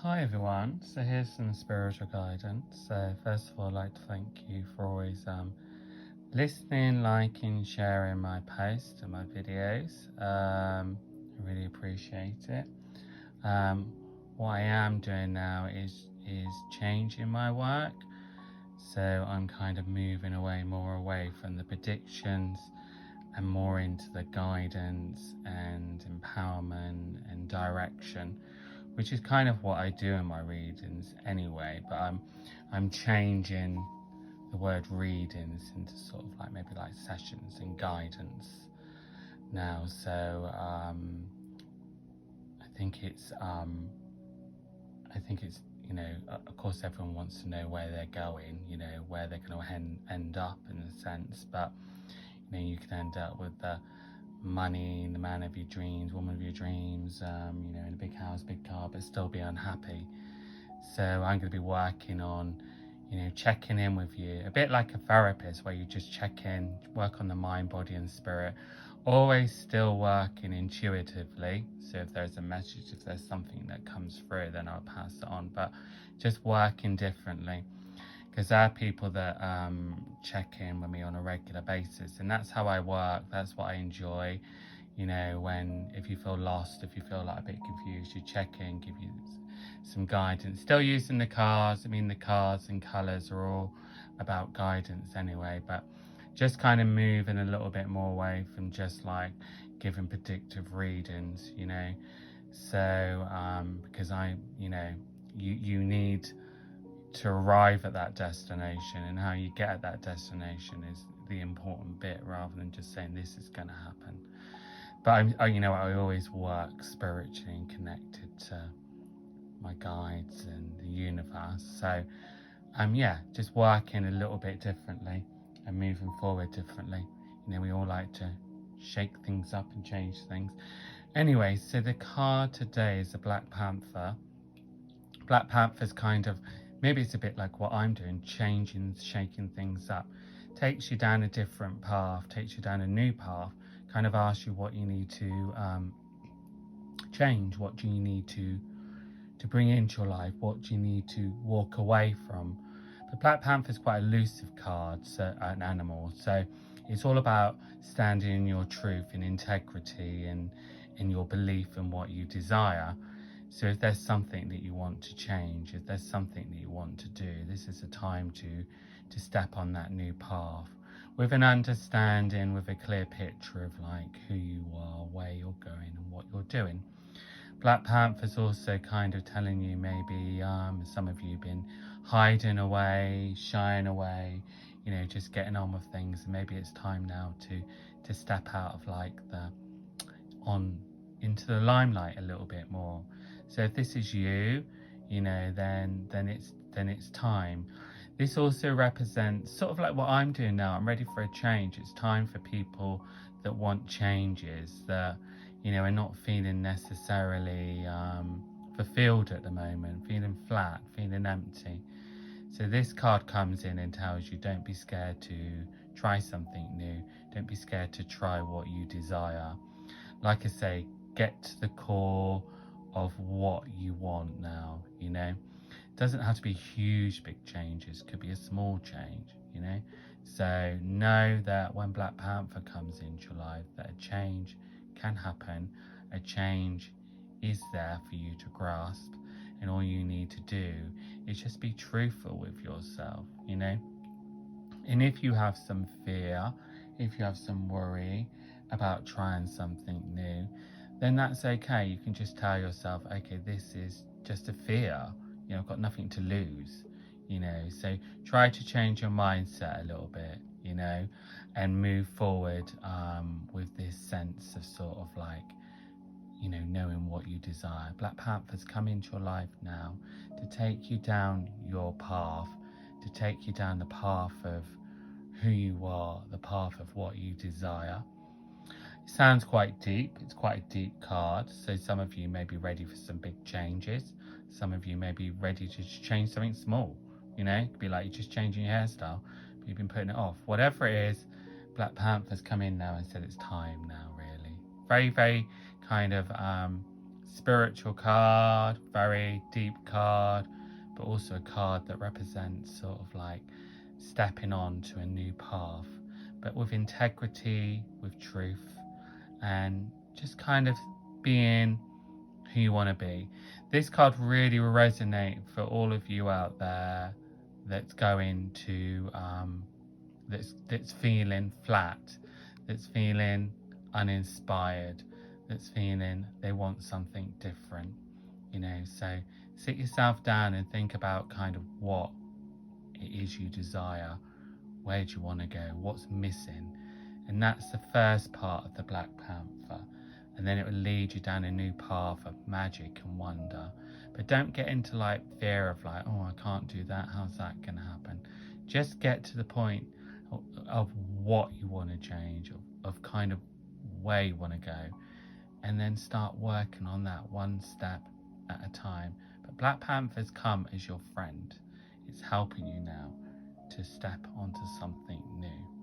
Hi everyone, so here's some spiritual guidance. So first of all, I'd like to thank you for always listening, liking, sharing my posts and my videos. I really appreciate it. Um, what I am doing now is changing my work. So I'm kind of moving more away from the predictions and more into the guidance and empowerment and direction, which is kind of what I do in my readings anyway. But I'm changing the word readings into sort of like maybe like sessions and guidance now. So I think it's of course everyone wants to know where they're going, where they're going to end up in a sense, but you can end up with the money, the man of your dreams, woman of your dreams, in a big house, big car, but still be unhappy. So I'm going to be working on, checking in with you, a bit like a therapist where you just check in, work on the mind, body and spirit, always still working intuitively. So if there's a message, if there's something that comes through, then I'll pass it on, but just working differently. Because there are people that check in with me on a regular basis, and that's how I work. That's what I enjoy. If you feel lost, if you feel like a bit confused, you check in, give you some guidance. Still using the cards. I mean, the cards and colours are all about guidance anyway, but just kind of moving a little bit more away from just like giving predictive readings, So because you need to arrive at that destination, and how you get at that destination is the important bit, rather than just saying this is going to happen. But I always work spiritually and connected to my guides and the universe. So just working a little bit differently and moving forward differently. We all like to shake things up and change things. Anyway, so the card today is the Black Panther. Black Panther's kind of, maybe it's a bit like what I'm doing, shaking things up. Takes you down a different path, takes you down a new path, kind of asks you what you need to change, what do you need to bring into your life, what do you need to walk away from. But Black Panther is quite an elusive card, so an animal, so it's all about standing in your truth, in integrity, and in your belief in what you desire. So if there's something that you want to change, if there's something that you want to do, this is a time to step on that new path with an understanding, with a clear picture of like who you are, where you're going and what you're doing. Black Panther's also kind of telling you maybe some of you have been hiding away, shying away, just getting on with things, and maybe it's time now to step out of like into the limelight a little bit more. So if this is you, then it's time. This also represents sort of like what I'm doing now. I'm ready for a change. It's time for people that want changes, that are not feeling necessarily fulfilled at the moment, feeling flat, feeling empty. So this card comes in and tells you, don't be scared to try something new. Don't be scared to try what you desire. Like I say, get to the core of what you want now, It doesn't have to be huge, big changes. It could be a small change, So know that when Black Panther comes into your life, that a change can happen. A change is there for you to grasp, and all you need to do is just be truthful with yourself, And if you have some fear, if you have some worry about trying something new, then that's okay. You can just tell yourself, okay, this is just a fear. I've got nothing to lose, So try to change your mindset a little bit, and move forward with this sense of sort of like, knowing what you desire. Black Panther's come into your life now to take you down your path, to take you down the path of who you are, the path of what you desire. It sounds quite deep. It's quite a deep card. So some of you may be ready for some big changes. Some of you may be ready to change something small. It could be like you're just changing your hairstyle, but you've been putting it off. Whatever it is, Black Panther's come in now and said it's time now, really. Very, very kind of spiritual card, very deep card, but also a card that represents sort of like stepping on to a new path, but with integrity, with truth, and just kind of being who you want to be. This card really will resonate for all of you out there that's going to that's feeling flat, that's feeling uninspired, that's feeling they want something different, you know. So sit yourself down and think about kind of what it is you desire, where do you want to go, what's missing. And that's the first part of the Black Panther. And then it will lead you down a new path of magic and wonder. But don't get into like fear of like, oh, I can't do that, how's that going to happen? Just get to the point of what you want to change, of kind of where you want to go, and then start working on that one step at a time. But Black Panther's come as your friend. It's helping you now to step onto something new.